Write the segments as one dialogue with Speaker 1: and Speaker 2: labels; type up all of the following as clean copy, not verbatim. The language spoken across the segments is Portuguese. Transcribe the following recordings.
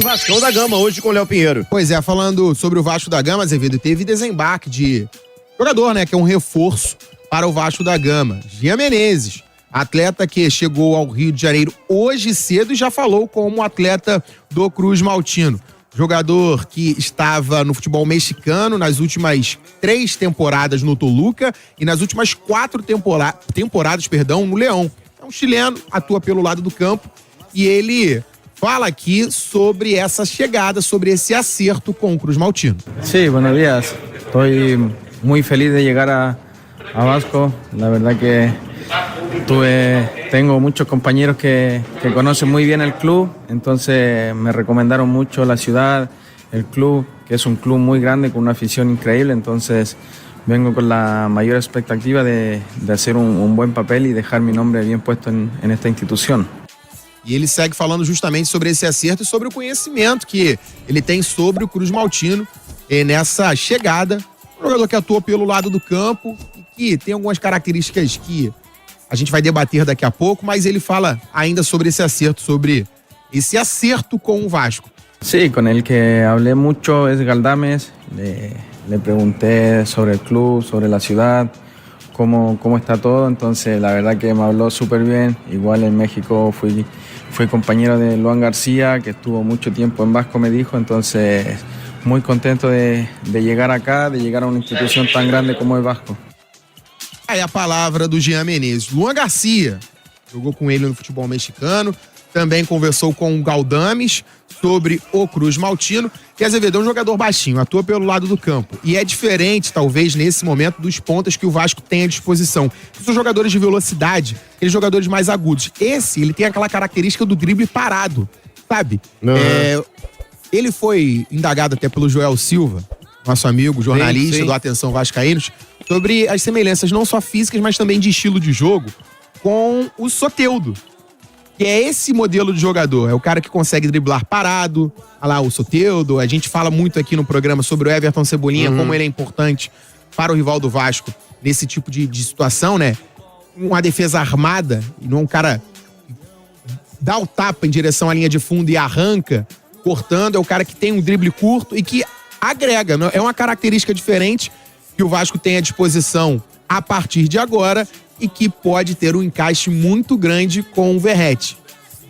Speaker 1: Vascão da Gama, hoje com o Léo Pinheiro.
Speaker 2: Pois é, falando sobre o Vasco da Gama, Azevedo, teve desembarque de jogador, né, que é um reforço para o Vasco da Gama. Jean Menezes, atleta que chegou ao Rio de Janeiro hoje cedo e já falou como atleta do Cruz Maltino. Jogador que estava no futebol mexicano nas últimas 3 temporadas no Toluca e nas últimas 4 temporadas, no León. É um chileno, atua pelo lado do campo e ele fala aqui sobre essa chegada, sobre esse acerto com o Cruz Maltino.
Speaker 3: Sí, buenos días. Estoy muy feliz de llegar a Vasco. La verdad que tengo muchos compañeros que conocen muy bien el club, entonces me recomendaron mucho la ciudad, el club, que es un club muy grande con una afición increíble, entonces vengo con la mayor expectativa de hacer un buen papel y dejar mi nombre bien puesto en esta institución.
Speaker 2: E ele segue falando justamente sobre esse acerto e sobre o conhecimento que ele tem sobre o Cruz Maltino nessa chegada. Um jogador que atua pelo lado do campo e que tem algumas características que a gente vai debater daqui a pouco, mas ele fala ainda sobre esse acerto com o Vasco.
Speaker 3: Sí, con el que hablé mucho es Galdames. Le pregunté sobre el club, sobre la ciudad, cómo está todo. Entonces, la verdad que me habló súper bien. Igual en México fui compañero de Luan García, que estuvo mucho tiempo en Vasco, me dijo. Entonces, muy contento de llegar acá, de llegar a una institución tan grande como es Vasco.
Speaker 2: Aí a palavra do Jean Menezes. Luan Garcia jogou com ele no futebol mexicano, também conversou com o Galdames sobre o Cruz Maltino. E Azevedo é um jogador baixinho, atua pelo lado do campo. E é diferente, talvez, nesse momento, dos pontas que o Vasco tem à disposição. São jogadores de velocidade, aqueles jogadores mais agudos. Esse, ele tem aquela característica do drible parado, sabe?
Speaker 1: Uhum.
Speaker 2: Ele foi indagado até pelo Joel Silva, nosso amigo, jornalista
Speaker 1: sim.
Speaker 2: do Atenção Vascaínos, sobre as semelhanças não só físicas, mas também de estilo de jogo com o Soteldo, que é esse modelo de jogador. É o cara que consegue driblar parado. Olha lá, o Soteldo. A gente fala muito aqui no programa sobre o Everton Cebolinha, como ele é importante para o rival do Vasco nesse tipo de situação, né? Uma defesa armada, e não é um cara que dá o tapa em direção à linha de fundo e arranca, cortando. É o cara que tem um drible curto e que agrega. É uma característica diferente que o Vasco tem à disposição a partir de agora e que pode ter um encaixe muito grande com o Verratti.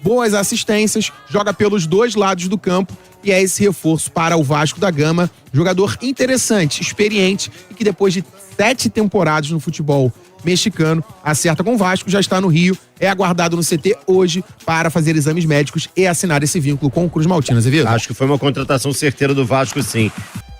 Speaker 2: Boas assistências, joga pelos dois lados do campo e é esse reforço para o Vasco da Gama. Jogador interessante, experiente e que depois de 7 temporadas no futebol mexicano, acerta com o Vasco, já está no Rio, é aguardado no CT hoje para fazer exames médicos e assinar esse vínculo com o Cruz Maltino, Azevedo.
Speaker 1: Acho que foi uma contratação certeira do Vasco, sim.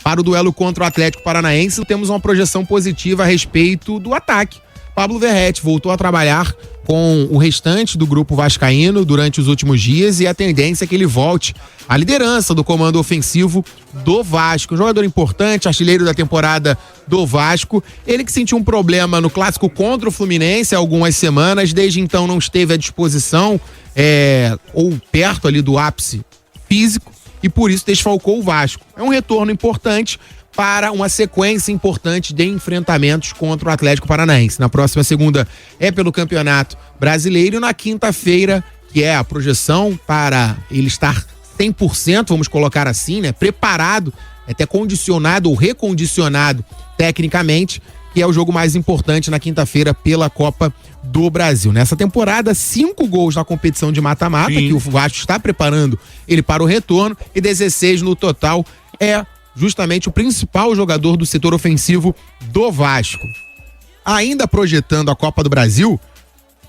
Speaker 2: Para o duelo contra o Atlético Paranaense, temos uma projeção positiva a respeito do ataque. Pablo Verratti voltou a trabalhar com o restante do grupo vascaíno durante os últimos dias e a tendência é que ele volte à liderança do comando ofensivo do Vasco. Um jogador importante, artilheiro da temporada do Vasco. Ele que sentiu um problema no clássico contra o Fluminense há algumas semanas, desde então não esteve à disposição ou perto ali do ápice físico e por isso desfalcou o Vasco. É um retorno importante para uma sequência importante de enfrentamentos contra o Atlético Paranaense. Na próxima segunda é pelo Campeonato Brasileiro e na quinta-feira, que é a projeção para ele estar 100%, vamos colocar assim, né, preparado, até condicionado ou recondicionado tecnicamente, que é o jogo mais importante na quinta-feira pela Copa do Brasil. Nessa temporada, 5 gols na competição de mata-mata, que o Vasco está preparando ele para o retorno, e 16 no total. É justamente o principal jogador do setor ofensivo do Vasco. Ainda projetando a Copa do Brasil,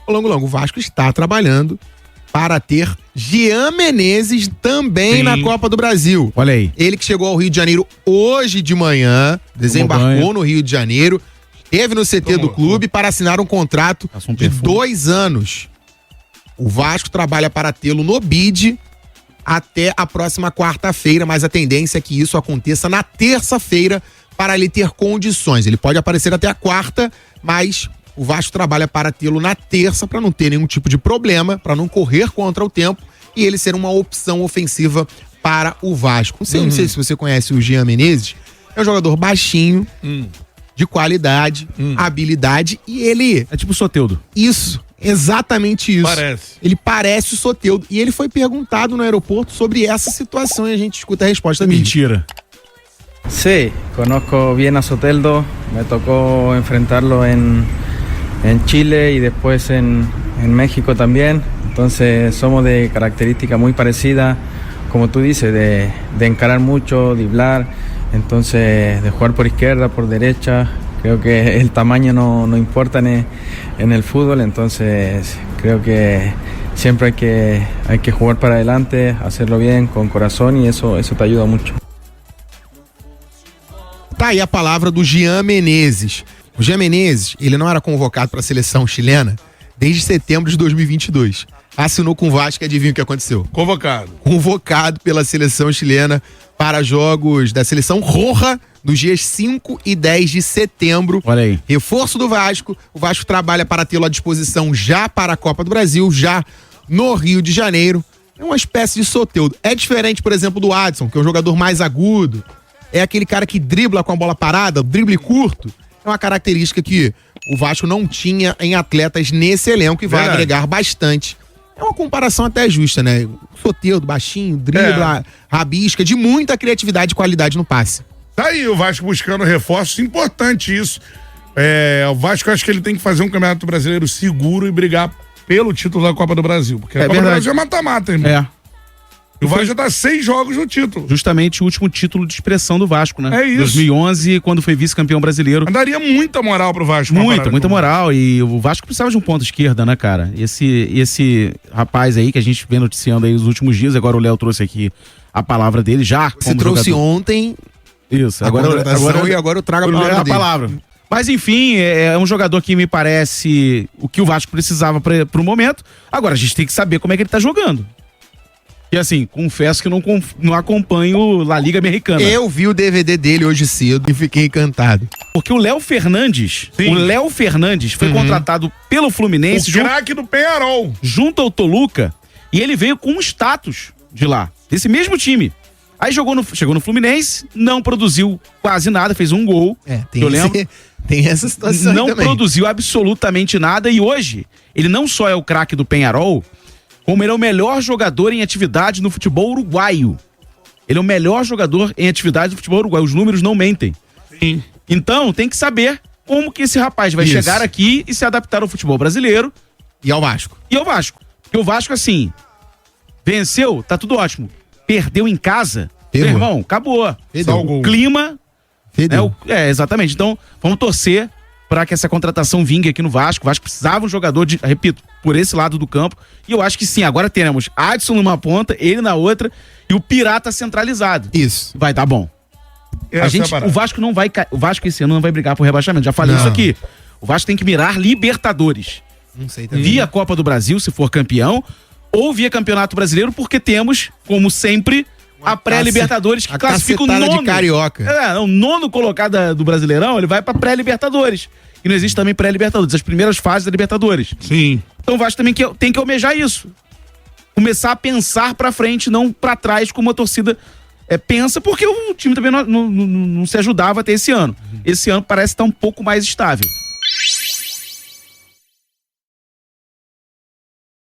Speaker 2: o Vasco está trabalhando para ter Jean Menezes também na Copa do Brasil.
Speaker 4: Olha aí.
Speaker 2: Ele que chegou ao Rio de Janeiro hoje de manhã, desembarcou no Rio de Janeiro, esteve no CT do clube para assinar um contrato de 2 anos. O Vasco trabalha para tê-lo no bid até a próxima quarta-feira, mas a tendência é que isso aconteça na terça-feira para ele ter condições. Ele pode aparecer até a quarta, mas o Vasco trabalha para tê-lo na terça para não ter nenhum tipo de problema, para não correr contra o tempo e ele ser uma opção ofensiva para o Vasco. Não sei se você conhece o Jean Menezes, é um jogador baixinho, de qualidade, habilidade e ele...
Speaker 4: É tipo o Soteldo.
Speaker 2: Isso. Exatamente isso.
Speaker 4: Parece.
Speaker 2: Ele parece o Soteldo. E ele foi perguntado no aeroporto sobre essa situação e a gente escuta a resposta dele.
Speaker 4: Mentira.
Speaker 3: Sí, conozco bien a Soteldo, me tocó enfrentarlo en Chile y después en México también, entonces somos de características muy parecidas, como tú dices, de encarar mucho, driblar, entonces de jugar por izquierda, por derecha, creo que el tamaño no importa en el fútbol, entonces creo que siempre hay que jugar para adelante, hacerlo bien, con corazón y eso te ayuda mucho.
Speaker 2: Tá aí a palavra do Jean Menezes. O Jean Menezes, ele não era convocado para a seleção chilena desde setembro de 2022. Assinou com o Vasco e adivinha o que aconteceu?
Speaker 4: Convocado.
Speaker 2: Convocado pela seleção chilena para jogos da seleção Roja dos dias 5 e 10 de setembro.
Speaker 5: Olha aí.
Speaker 2: Reforço do Vasco. O Vasco trabalha para tê-lo à disposição já para a Copa do Brasil, já no Rio de Janeiro. É uma espécie de Soteldo. É diferente, por exemplo, do Adson, que é um jogador mais agudo. É aquele cara que dribla com a bola parada, drible curto. É uma característica que o Vasco não tinha em atletas nesse elenco e vai agregar bastante. É uma comparação até justa, né? Soteldo, baixinho, dribla, rabisca, de muita criatividade e qualidade no passe.
Speaker 4: Tá aí o Vasco buscando reforços, importante isso. O Vasco, acho que ele tem que fazer um campeonato brasileiro seguro e brigar pelo título da Copa do Brasil. Porque a Copa do Brasil é mata-mata, irmão.
Speaker 5: É.
Speaker 4: O Vasco já tá 6 jogos no título.
Speaker 5: Justamente o último título de expressão do Vasco, né?
Speaker 4: É isso.
Speaker 5: 2011, quando foi vice-campeão brasileiro.
Speaker 4: Daria muita moral pro Vasco.
Speaker 5: Muita moral. E o Vasco precisava de um ponto esquerda, né, cara? Esse rapaz aí que a gente vem noticiando aí nos últimos dias, agora o Léo trouxe aqui a palavra dele já.
Speaker 2: Você trouxe ontem.
Speaker 5: Isso.
Speaker 2: Agora eu trago a palavra dele.
Speaker 5: Mas enfim, é um jogador que me parece o que o Vasco precisava pro momento. Agora a gente tem que saber como é que ele tá jogando. E assim, confesso que não acompanho La Liga Americana.
Speaker 2: Eu vi o DVD dele hoje cedo e fiquei encantado.
Speaker 5: Porque o Léo Fernandes foi contratado pelo Fluminense.
Speaker 4: O craque do Peñarol.
Speaker 5: Junto ao Toluca. E ele veio com um status de lá, desse mesmo time. Aí chegou no Fluminense, não produziu quase nada, fez um gol.
Speaker 2: Tem essa situação
Speaker 5: não
Speaker 2: também.
Speaker 5: Produziu absolutamente nada e hoje ele não só é o craque do Peñarol, como ele é o melhor jogador em atividade no futebol uruguaio. Ele é o melhor jogador em atividade do futebol uruguaio. Os números não mentem.
Speaker 4: Sim.
Speaker 5: Então, tem que saber como que esse rapaz vai chegar aqui e se adaptar ao futebol brasileiro.
Speaker 2: E ao Vasco.
Speaker 5: Porque o Vasco, assim, venceu, tá tudo ótimo. Perdeu em casa, meu irmão, acabou. O clima... exatamente. Então, vamos torcer para que essa contratação vingue aqui no Vasco. O Vasco precisava de um jogador, repito, por esse lado do campo. E eu acho que sim, agora teremos Adson numa ponta, ele na outra e o Pirata centralizado.
Speaker 2: Isso.
Speaker 5: Vai dar bom. O Vasco não vai... O Vasco esse ano não vai brigar por rebaixamento. Já falei isso aqui. O Vasco tem que mirar Libertadores.
Speaker 2: Não sei também.
Speaker 5: Via Copa do Brasil, se for campeão, ou via Campeonato Brasileiro, porque temos, como sempre... a pré-Libertadores que classifica o nono.
Speaker 2: De carioca.
Speaker 5: O nono colocado do Brasileirão, ele vai pra pré-Libertadores. E não existe também pré-Libertadores, as primeiras fases da Libertadores.
Speaker 4: Sim.
Speaker 5: Então o Vasco também tem que almejar isso. Começar a pensar pra frente, não pra trás, como a torcida pensa, porque o time também não se ajudava até esse ano. Esse ano parece estar um pouco mais estável.